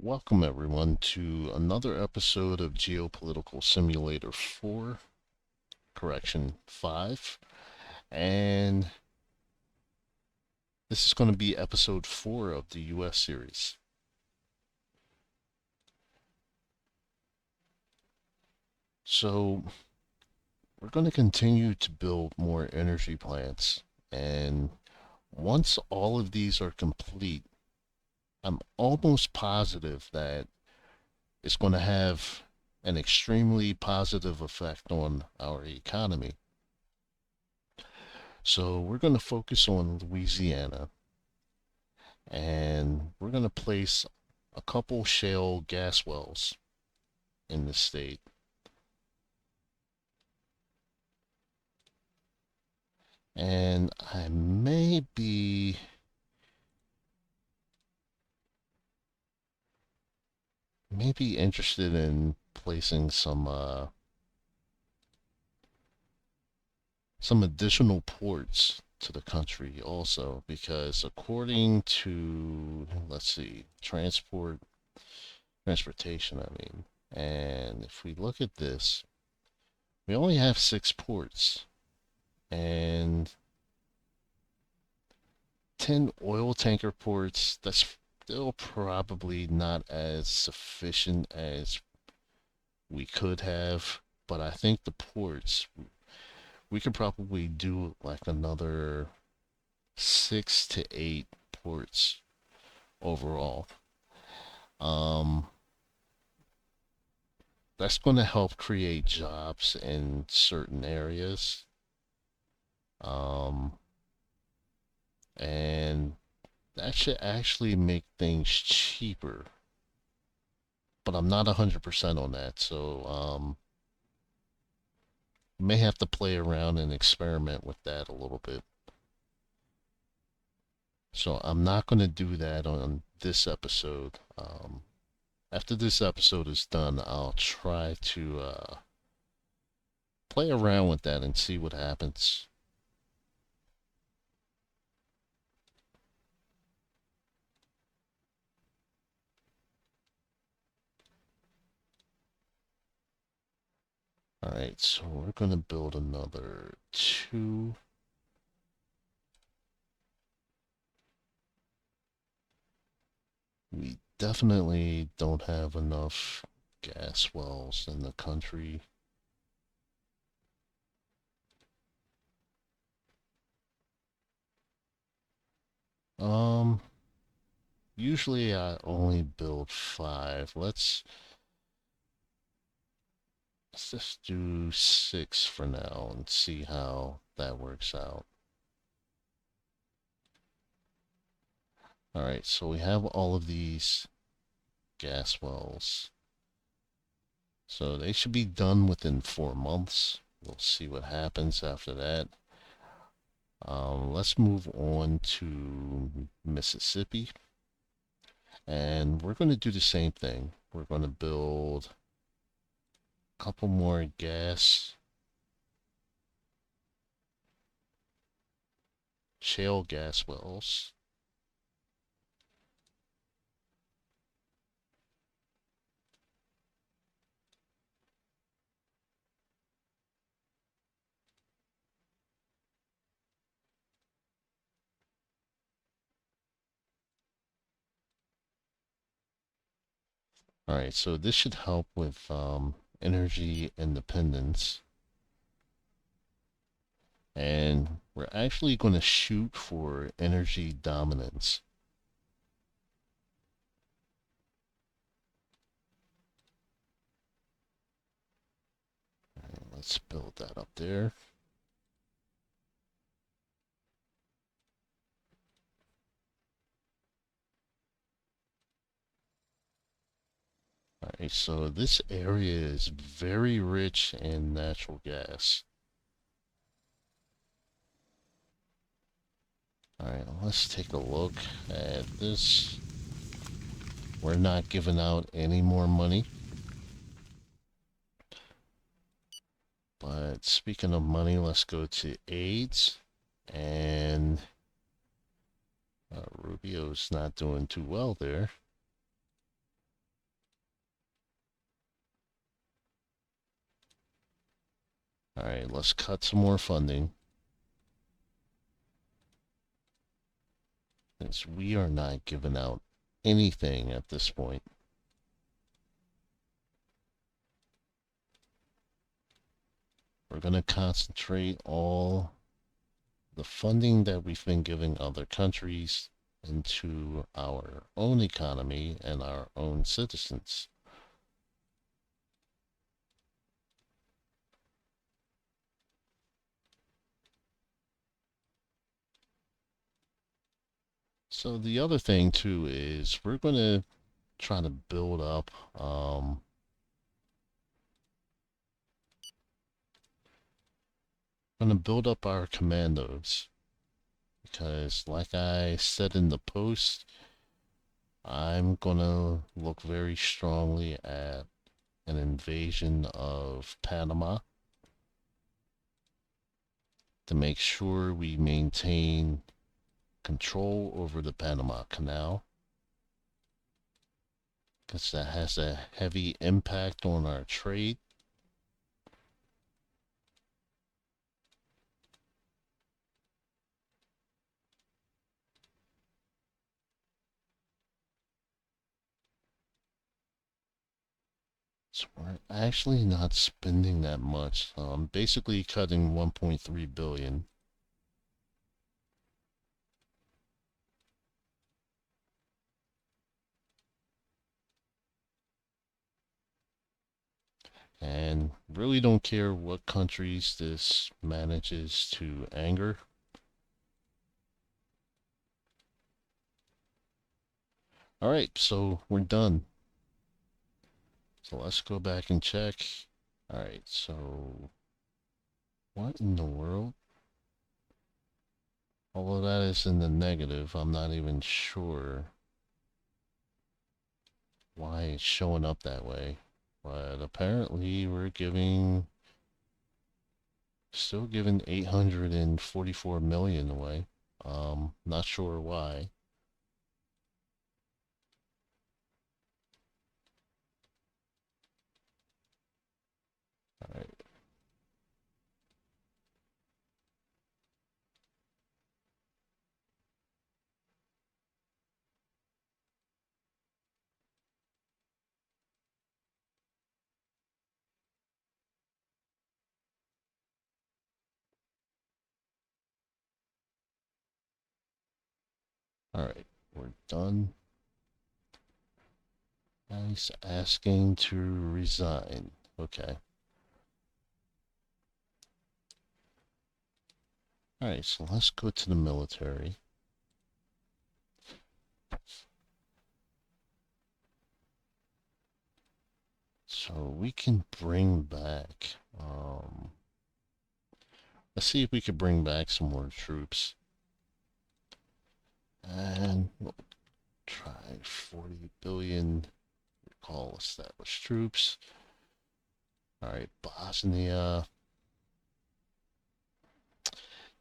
Welcome everyone to another episode of Geopolitical Simulator 4, correction 5, and this is going to be episode 4 of the US series. So, we're going to continue to build more energy plants, and once all of these are complete, I'm almost positive that it's going to have an extremely positive effect on our economy. So we're going to focus on Louisiana, and we're going to place a couple shale gas wells in the state. And I may be interested in placing some additional ports to the country also, because according to, let's see, transportation, I mean, and if we look at this, we only have 6 ports and 10 oil tanker ports. That's still probably not as sufficient as we could have, but I think the ports, we could probably do like another 6 to 8 ports overall. Um, that's going to help create jobs in certain areas. Um, and that should actually make things cheaper, but I'm not 100% on that, so may have to play around and experiment with that a little bit. So I'm not going to do that on this episode. After this episode is done, I'll try to play around with that and see what happens. Alright, so we're going to build another 2. We definitely don't have enough gas wells in the country. Um, Usually I only build 5. Let's just do 6 for now and see how that works out. Alright, so we have all of these gas wells. So they should be done within 4 months. We'll see what happens after that. Let's move on to Mississippi. And we're going to do the same thing. We're going to build a couple more shale gas wells. Alright, so this should help with energy independence. And we're actually going to shoot for energy dominance. Right, let's build that up there. Alright, so this area is very rich in natural gas. Alright, let's take a look at this. We're not giving out any more money. But speaking of money, let's go to AIDS. And Rubio's not doing too well there. All right, let's cut some more funding. Since we are not giving out anything at this point. We're going to concentrate all the funding that we've been giving other countries into our own economy and our own citizens. So the other thing too is we're going to try to build up our commandos because like I said in the post, I'm going to look very strongly at an invasion of Panama to make sure we maintain control over the Panama Canal because that has a heavy impact on our trade. So we're actually not spending that much. Basically cutting 1.3 billion. And really don't care what countries this manages to anger. All right, so we're done. So let's go back and check. All right, so what in the world? All of that is in the negative. I'm not even sure why it's showing up that way. But apparently we're still giving 844 million away. Not sure why. All right. All right. We're done. Nice asking to resign. Okay. All right, so let's go to the military. So we can bring back, let's see if we could bring back some more troops. And we'll try 40 billion, recall established troops. All right, Bosnia.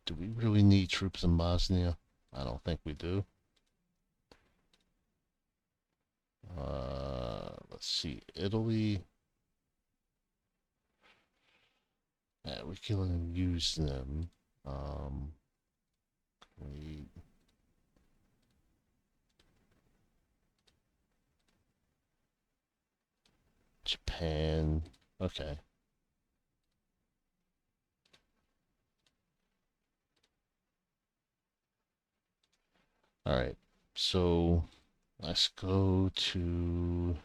Do we really need troops in Bosnia? I don't think we do. Let's see, Italy. Yeah, we can use them. We Japan. Okay. All right. So let's go to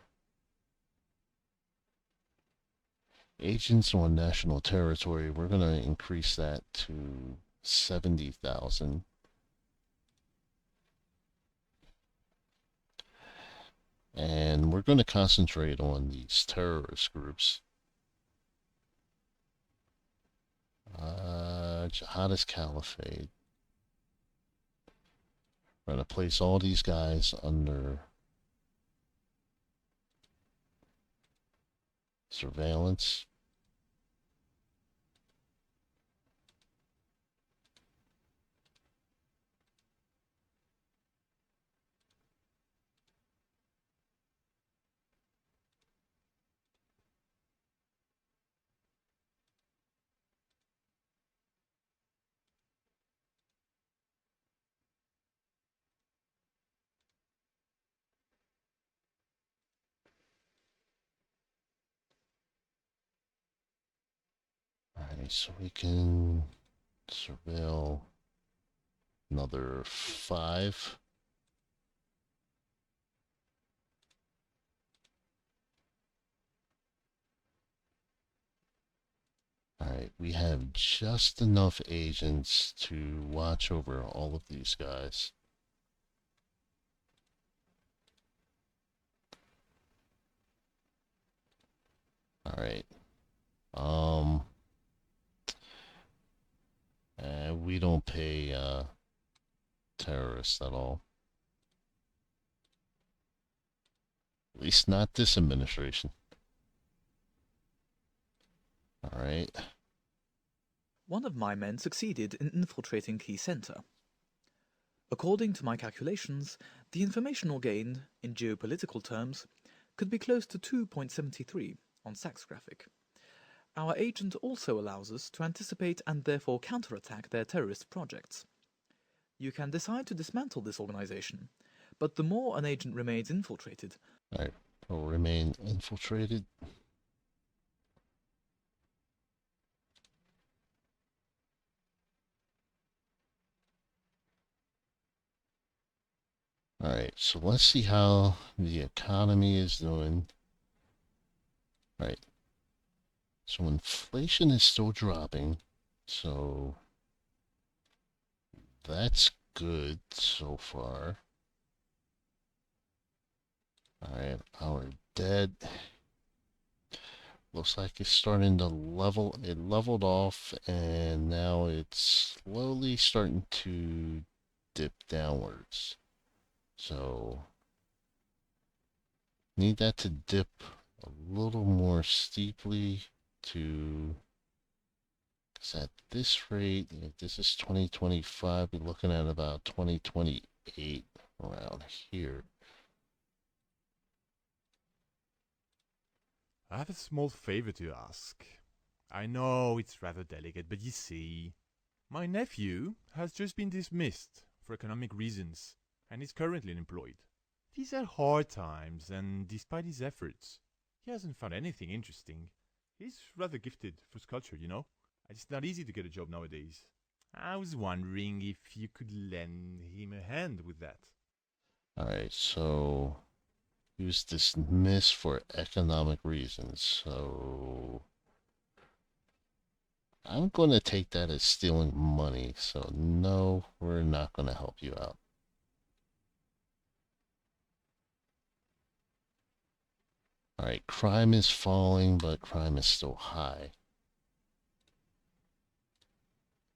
agents on national territory. We're going to increase that to 70,000. And we're going to concentrate on these terrorist groups. Jihadist Caliphate. We're going to place all these guys under surveillance. Alright, so we can surveil another 5. Alright, we have just enough agents to watch over all of these guys. Alright. We don't pay terrorists at all. At least not this administration. Alright. One of my men succeeded in infiltrating Key Center. According to my calculations, the informational gain, in geopolitical terms, could be close to 2.73 on Sachs graphic. Our agent also allows us to anticipate and therefore counterattack their terrorist projects. You can decide to dismantle this organization, but the more an agent remains infiltrated, Alright, will remain infiltrated. Alright, so let's see how the economy is doing. Right. So inflation is still dropping. So that's good so far. Alright, our debt looks like it's starting to level. It leveled off and now it's slowly starting to dip downwards. So need that to dip a little more steeply to, because at this rate, if this is 2025, we're looking at about 2028 around here. I have a small favor to ask. I know it's rather delicate, but you see, my nephew has just been dismissed for economic reasons and is currently unemployed. These are hard times, and despite his efforts, he hasn't found anything interesting. He's rather gifted for sculpture, you know? It's not easy to get a job nowadays. I was wondering if you could lend him a hand with that. Alright, so he was dismissed for economic reasons, so I'm going to take that as stealing money, so no, we're not going to help you out. Alright, crime is falling, but crime is still high.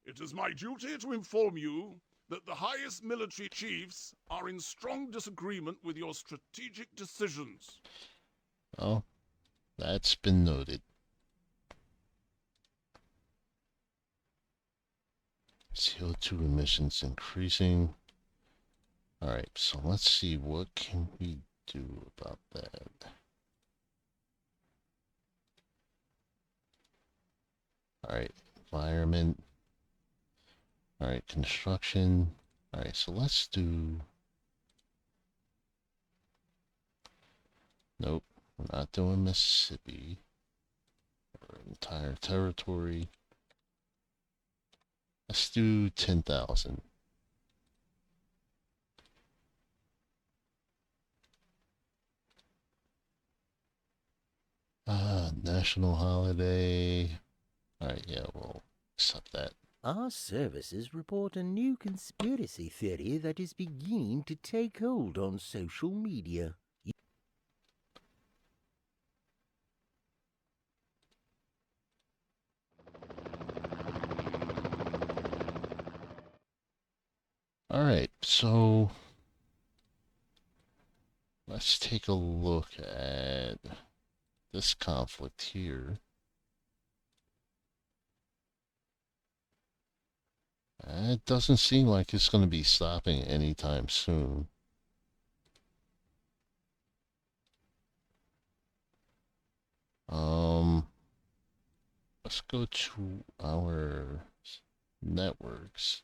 It is my duty to inform you that the highest military chiefs are in strong disagreement with your strategic decisions. Oh, that's been noted. CO2 emissions increasing. Alright, so let's see, what can we do about that? Alright, environment. Alright, construction. Alright, so let's do... Nope, we're not doing Mississippi. Or entire territory. Let's do 10,000. National holiday. Alright, yeah, we'll accept that. Our services report a new conspiracy theory that is beginning to take hold on social media. Alright, so let's take a look at this conflict here. It doesn't seem like it's going to be stopping anytime soon. Let's go to our networks.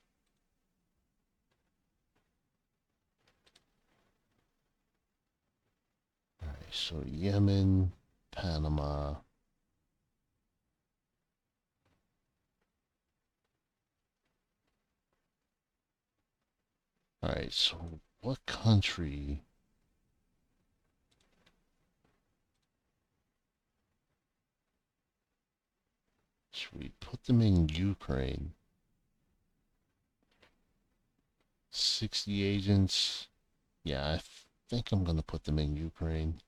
Alright, so Yemen, Panama. Alright, so what country? Should we put them in Ukraine? 60 agents. Yeah, I think I'm gonna put them in Ukraine.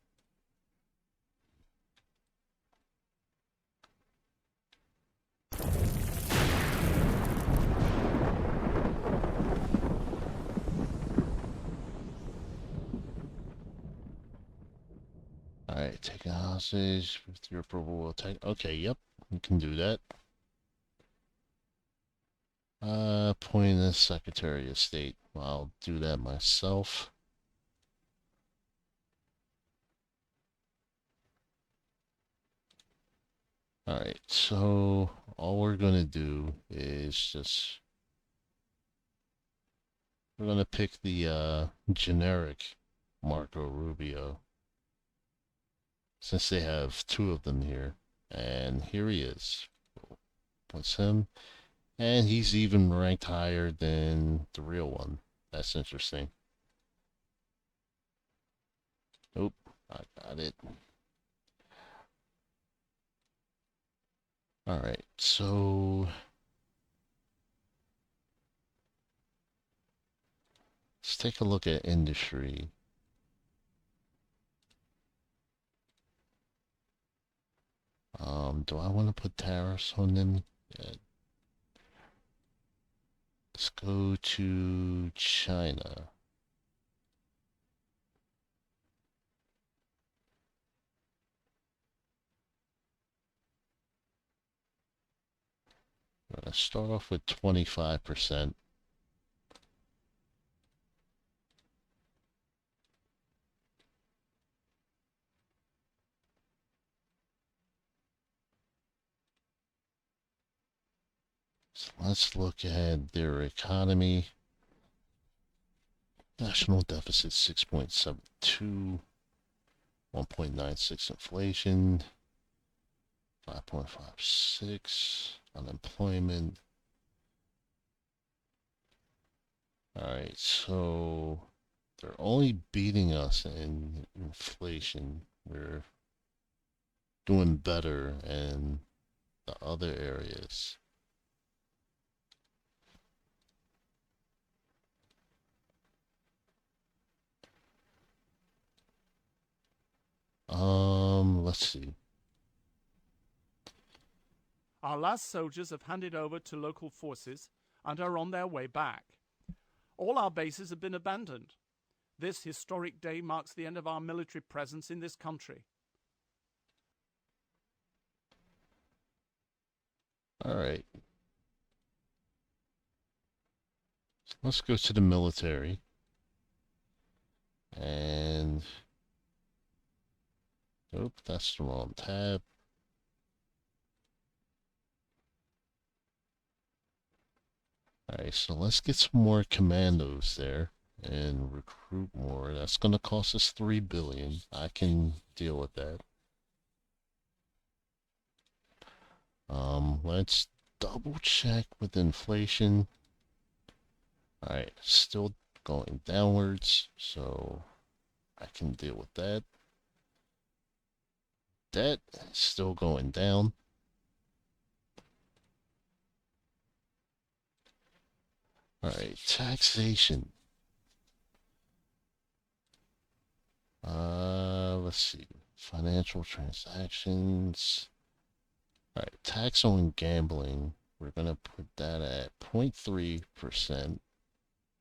Alright, take a hostage with your approval. We'll take. Okay, yep, we can do that. Appointing the Secretary of State. I'll do that myself. Alright, so all we're gonna do is just we're gonna pick the generic Marco Rubio, since they have two of them here. And here he is. What's him? And he's even ranked higher than the real one. That's interesting. Nope, I got it. Alright, so let's take a look at industry. Do I want to put tariffs on them? Yeah. Let's go to China. Let's start off with 25%. So let's look at their economy. National deficit 6.72, 1.96 inflation, 5.56 unemployment. Alright, so they're only beating us in inflation. We're doing better in the other areas. Let's see. Our last soldiers have handed over to local forces and are on their way back. All our bases have been abandoned. This historic day marks the end of our military presence in this country. All right. So let's go to the military. And nope, that's the wrong tab. Alright, so let's get some more commandos there and recruit more. That's gonna cost us 3 billion. I can deal with that. Let's double check with inflation. Alright, still going downwards, so I can deal with that. Debt still going down. Alright, taxation. Let's see. Financial transactions. Alright, tax on gambling. We're gonna put that at 0.3%.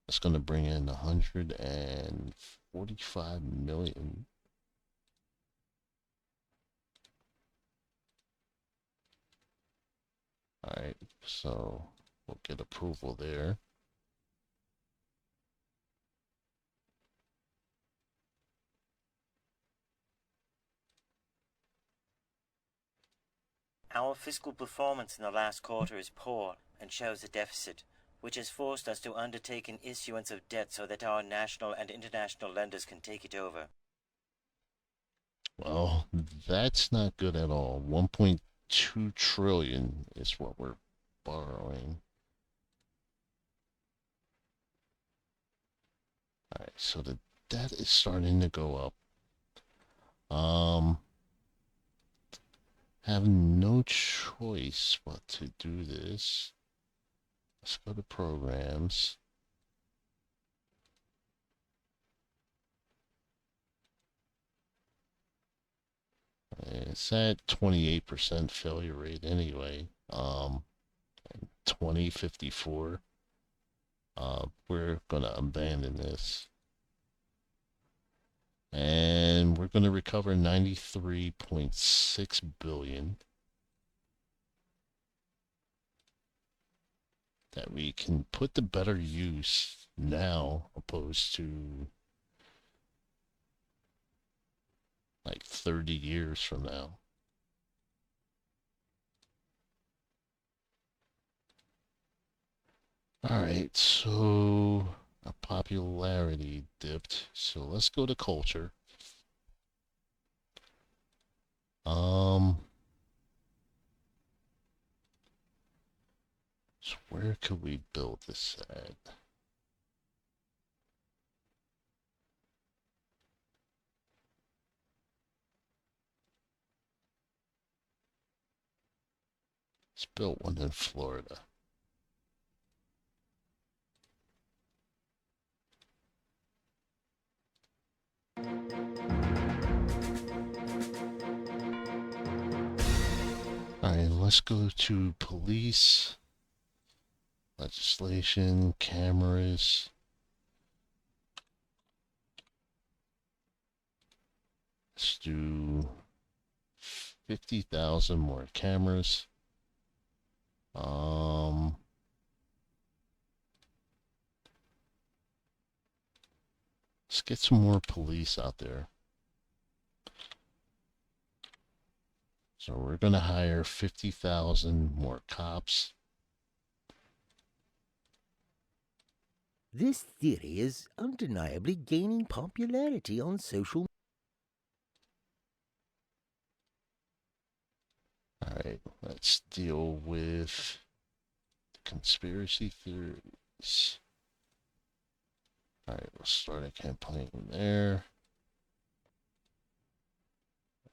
That's gonna bring in 145 million. Alright, so we'll get approval there. Our fiscal performance in the last quarter is poor and shows a deficit, which has forced us to undertake an issuance of debt so that our national and international lenders can take it over. Well, that's not good at all. 1.2 trillion is what we're borrowing. Alright, so the debt is starting to go up. Um, have no choice but to do this. Let's go to programs. It's at 28% failure rate anyway. 2054. We're gonna abandon this. And we're gonna recover 93.6 billion. That we can put to better use now opposed to like 30 years from now. Alright, so our popularity dipped. So let's go to culture. So where could we build this at? Let's build one in Florida. Alright, let's go to police, legislation, cameras. Let's do 50,000 more cameras. Let's get some more police out there. So we're going to hire 50,000 more cops. This theory is undeniably gaining popularity on social media. Alright, let's deal with the conspiracy theories. Alright, we'll start a campaign there.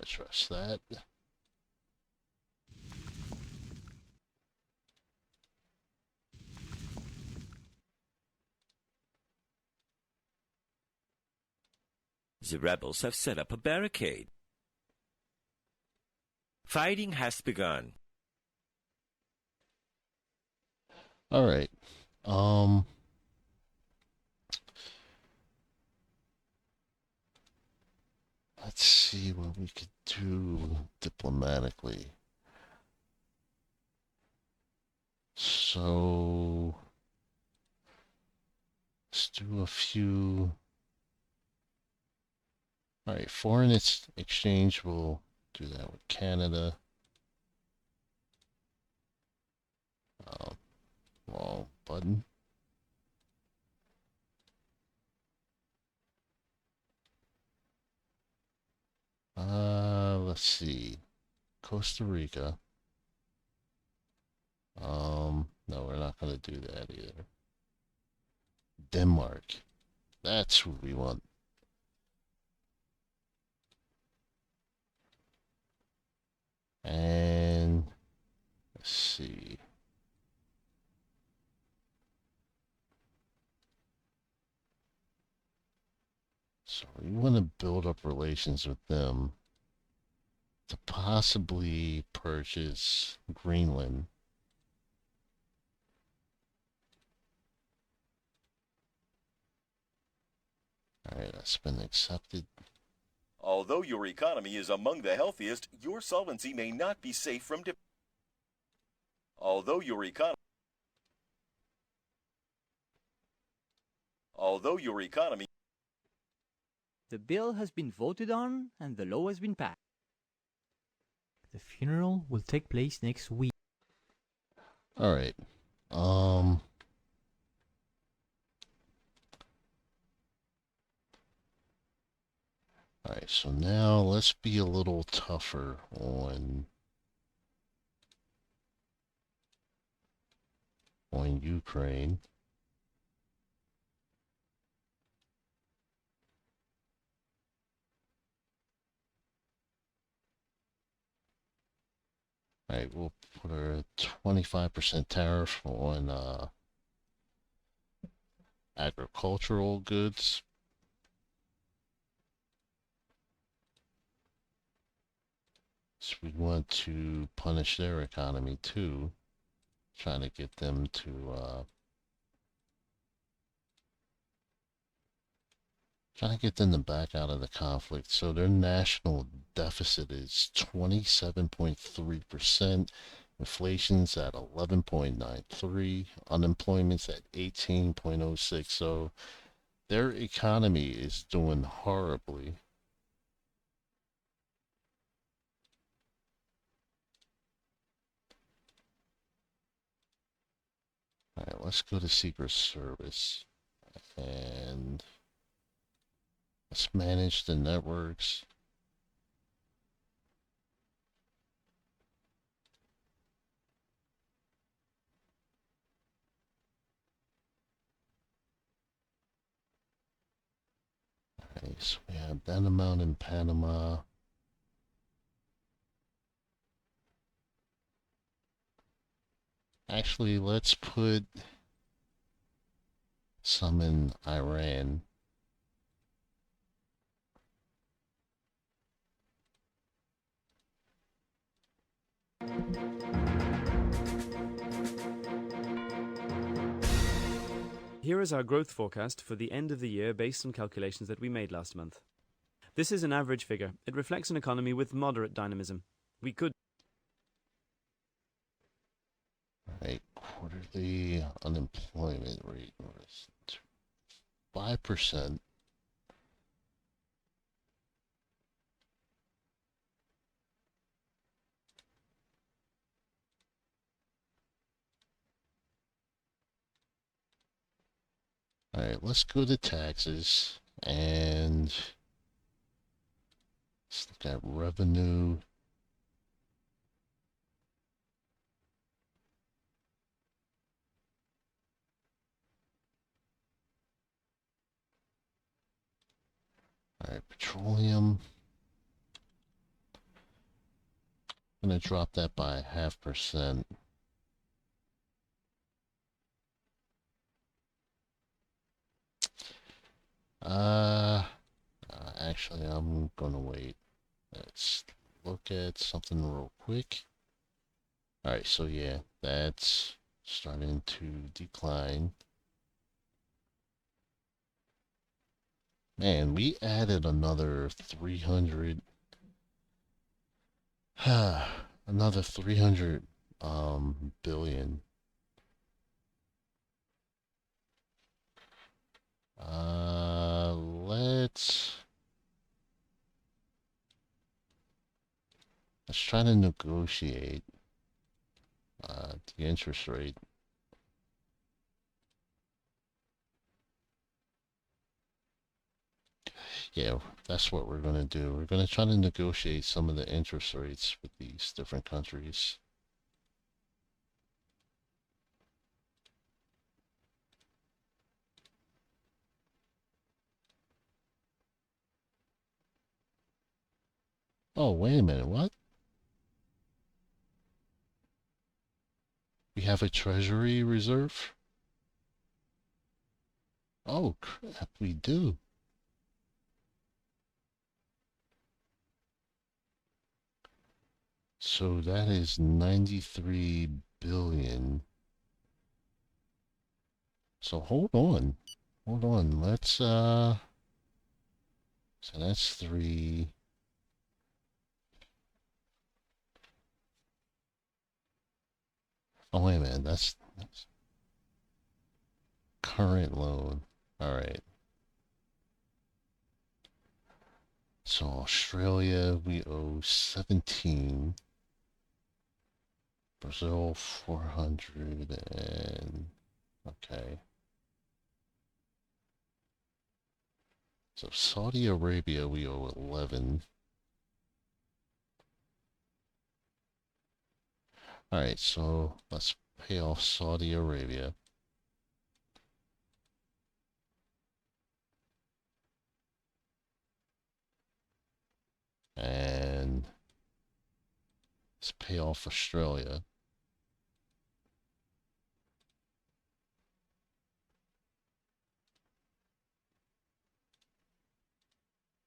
I trust that. The rebels have set up a barricade. Fighting has begun. Alright. Let's see what we could do diplomatically. So let's do a few. Alright, foreign exchange, we'll do that with Canada. Wrong button. Let's see. Costa Rica. No, we're not gonna do that either. Denmark. That's who we want. And let's see. So we want to build up relations with them to possibly purchase Greenland. Alright, that's been accepted. Although your economy is among the healthiest, your solvency may not be safe from Although your economy The bill has been voted on and the law has been passed. The funeral will take place next week. Alright. Alright, so now let's be a little tougher on Ukraine. Alright, we'll put a 25% tariff on agricultural goods. So we want to punish their economy too, trying to get them to back out of the conflict. So their national deficit is 27.3%, inflation's at 11.93, unemployment's at 18.06. So their economy is doing horribly. All right, let's go to Secret Service and let's manage the networks. Okay, so we have that amount in Panama. Actually, let's put some in Iran. Here is our growth forecast for the end of the year based on calculations that we made last month. This is an average figure. It reflects an economy with moderate dynamism. We could... Right, quarterly unemployment rate was 5%. All right, let's go to taxes and let's look at revenue. All right, petroleum. I'm gonna drop that by 0.5%. Actually, I'm gonna wait. Let's look at something real quick. All right, so yeah, that's starting to decline. Man, we added another 300. Another 300 billion. Let's try to negotiate the interest rate. Yeah, that's what we're going to do. We're going to try to negotiate some of the interest rates with these different countries. Oh, wait a minute, what? We have a treasury reserve? Oh, crap, we do. So that is 93 billion. So hold on. Hold on. So that's 3. Oh, wait a minute. That's current loan. All right. So Australia, we owe 17. Brazil, 400 and... Okay. So Saudi Arabia, we owe 11. All right, so let's pay off Saudi Arabia. And let's pay off Australia.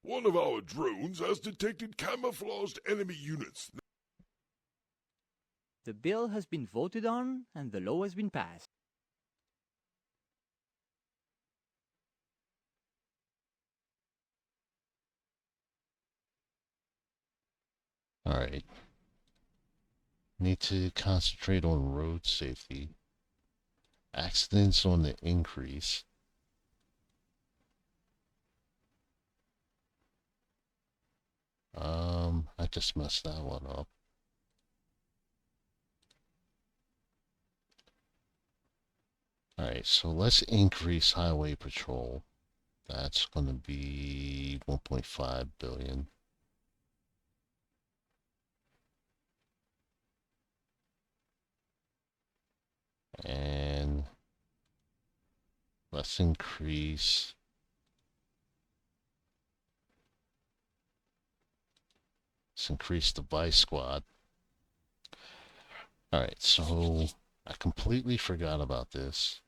One of our drones has detected camouflaged enemy units. The bill has been voted on and the law has been passed. Alright. Need to concentrate on road safety. Accidents on the increase. I just messed that one up. Alright, so let's increase highway patrol. That's going to be 1.5 billion. And let's increase the vice squad. Alright, so I completely forgot about this.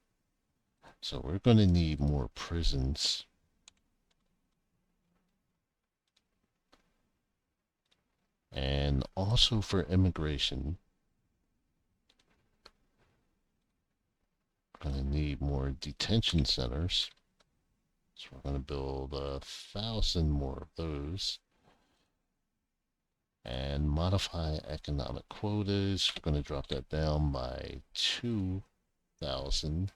So we're going to need more prisons. And also for immigration, we're going to need more detention centers. So we're going to build 1,000 more of those. And modify economic quotas. We're going to drop that down by 2,000.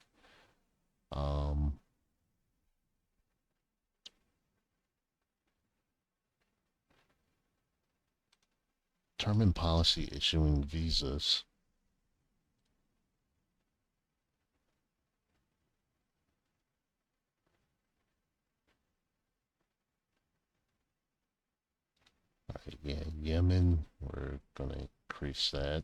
Term and policy issuing visas. Alright, yeah, Yemen, we're gonna increase that.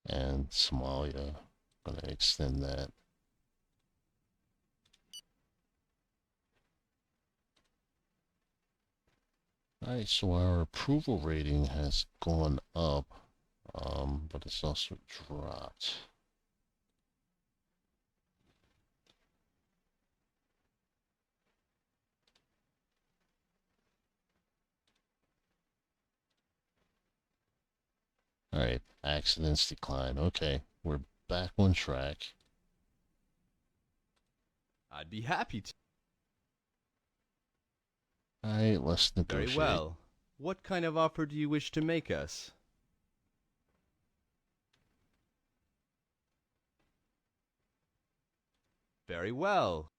And Somalia, gonna extend that. Alright, so our approval rating has gone up, but it's also dropped. Alright, accidents decline. Okay, we're back on track. I'd be happy to. Alright, let's negotiate. Very well. What kind of offer do you wish to make us? Very well.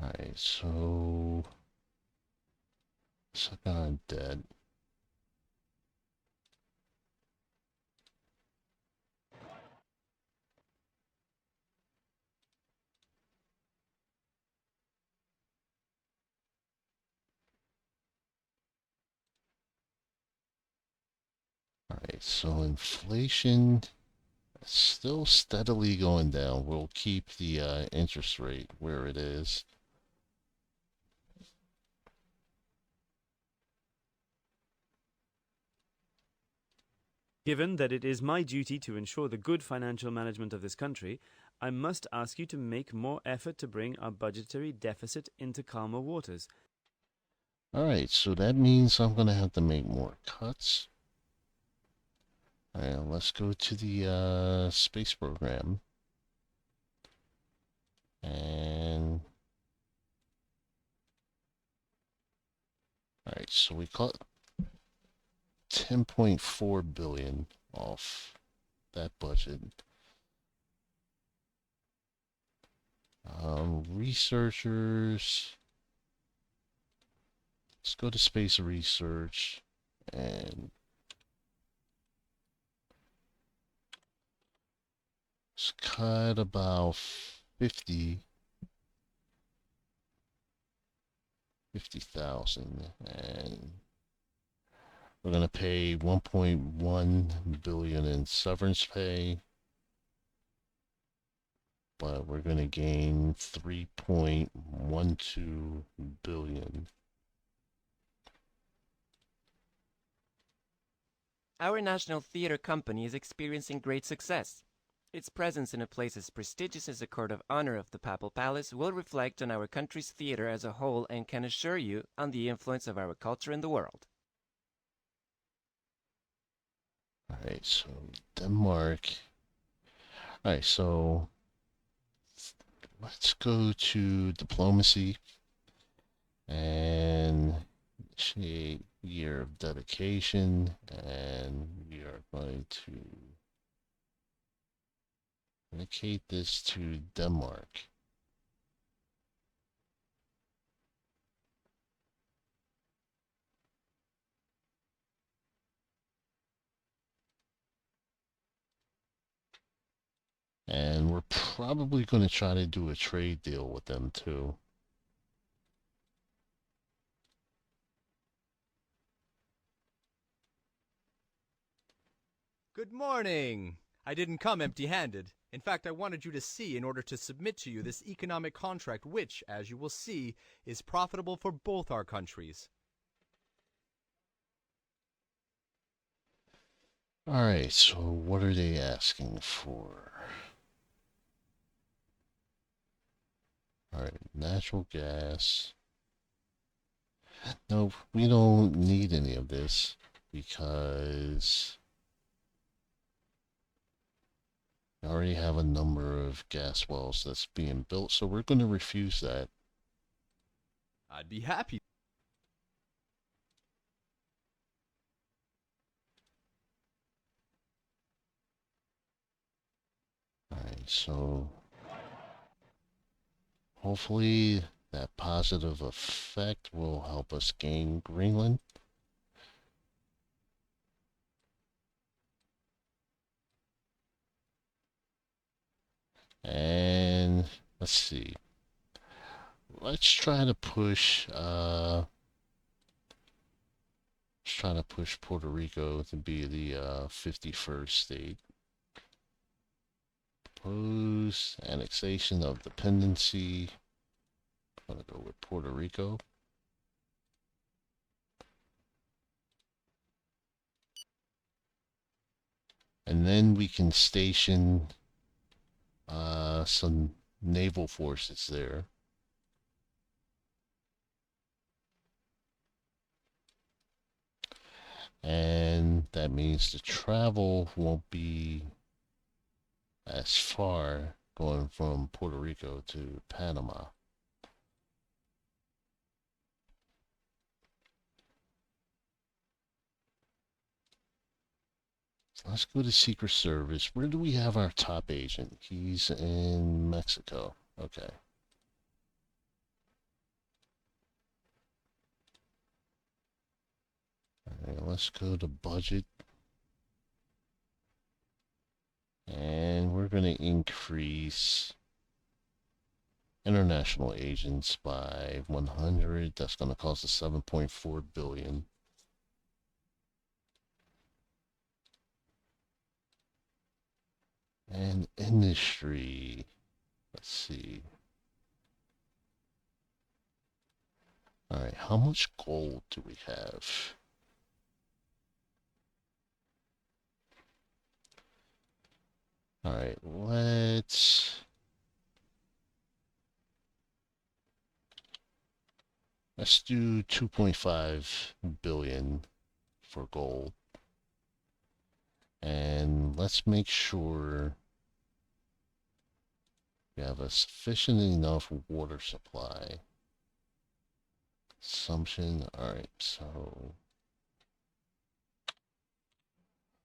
Alright, so suck on dead. Alright, so inflation is still steadily going down. We'll keep the interest rate where it is. Given that it is my duty to ensure the good financial management of this country, I must ask you to make more effort to bring our budgetary deficit into calmer waters. Alright, so that means I'm gonna have to make more cuts. Alright, let's go to the space program. And alright, so we cut 10.4 billion off that budget. Researchers. Let's go to space research And let's cut about 50,000, and we're going to pay 1.1 billion in severance pay, but we're going to gain 3.12 billion. Our National Theatre Company is experiencing great success. Its presence in a place as prestigious as the Court of Honor of the Papal Palace will reflect on our country's theater as a whole and can assure you on the influence of our culture in the world. Alright, so Denmark. Alright, so let's go to diplomacy and initiate year of dedication, and we are going to dedicate this to Denmark. And we're probably going to try to do a trade deal with them too. Good morning! I didn't come empty-handed. In fact, I wanted you to see in order to submit to you this economic contract which, as you will see, is profitable for both our countries. Alright, so what are they asking for? Alright, natural gas. No, we don't need any of this because we already have a number of gas wells that's being built, so we're going to refuse that. I'd be happy. Alright, so hopefully that positive effect will help us gain Greenland. And let's see. Let's try to push Puerto Rico to be the 51st state. Propose annexation of dependency. I'm gonna go with Puerto Rico. And then we can station some naval forces there. And that means the travel won't be as far going from Puerto Rico to Panama. So let's go to Secret Service. Where do we have our top agent? He's in Mexico. Okay. Alright, let's go to budget. And we're going to increase international agents by 100. That's going to cost us 7.4 billion. And industry, let's see. All right, how much gold do we have? All right, let's do 2.5 billion for gold. And let's make sure we have a sufficient enough water supply. Consumption, all right, so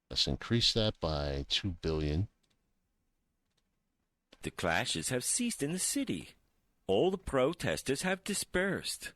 let's increase that by 2 billion. The clashes have ceased in the city. All the protesters have dispersed.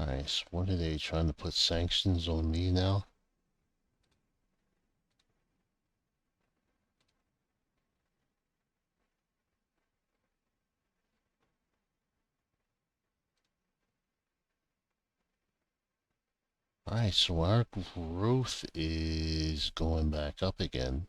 Alright, so what are they trying to put sanctions on me now? Alright, so our growth is going back up again.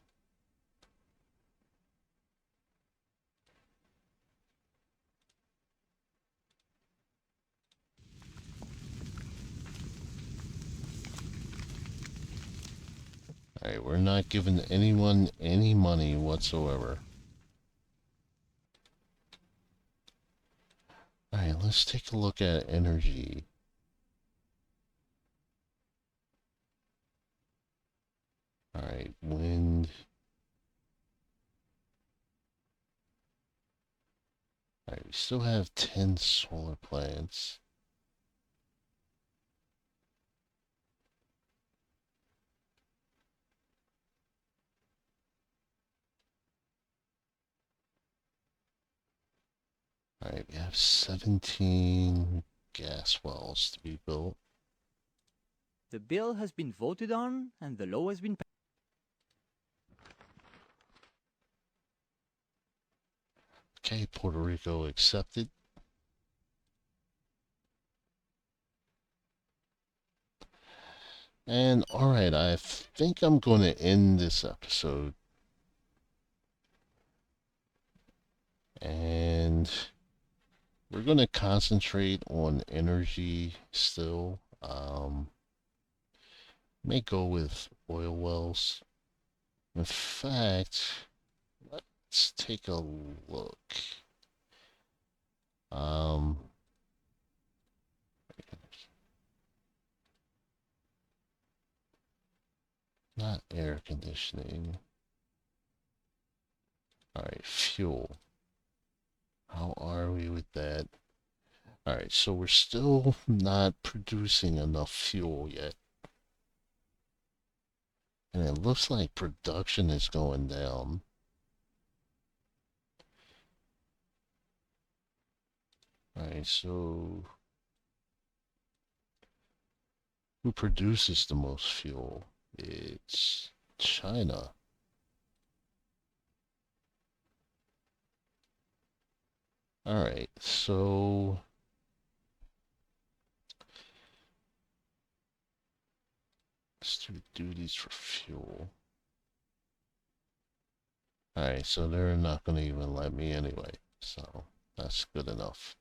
Alright, we're not giving anyone any money whatsoever. Alright, let's take a look at energy. Alright, wind. Alright, we still have 10 solar plants. Alright, we have 17 gas wells to be built. The bill has been voted on and the law has been passed. Okay, Puerto Rico accepted. And alright, I think I'm going to end this episode. And we're going to concentrate on energy still. May go with oil wells. In fact, let's take a look. Not air conditioning. Alright, fuel. How are we with that? Alright, so we're still not producing enough fuel yet. And it looks like production is going down. Alright, so who produces the most fuel? It's China. Alright, so let's do duties for fuel. Alright, so they're not going to even let me anyway, so that's good enough.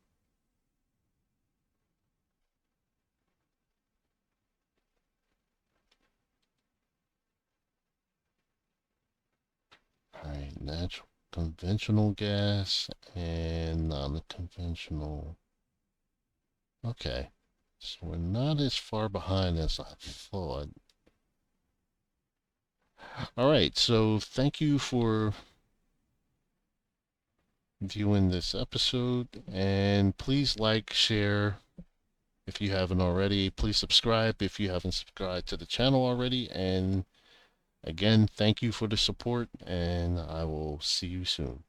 Alright, natural, conventional gas and non-conventional. Okay, so we're not as far behind as I thought. Alright, so thank you for viewing this episode, and please like, share if you haven't already. Please subscribe if you haven't subscribed to the channel already, and again, thank you for the support, and I will see you soon.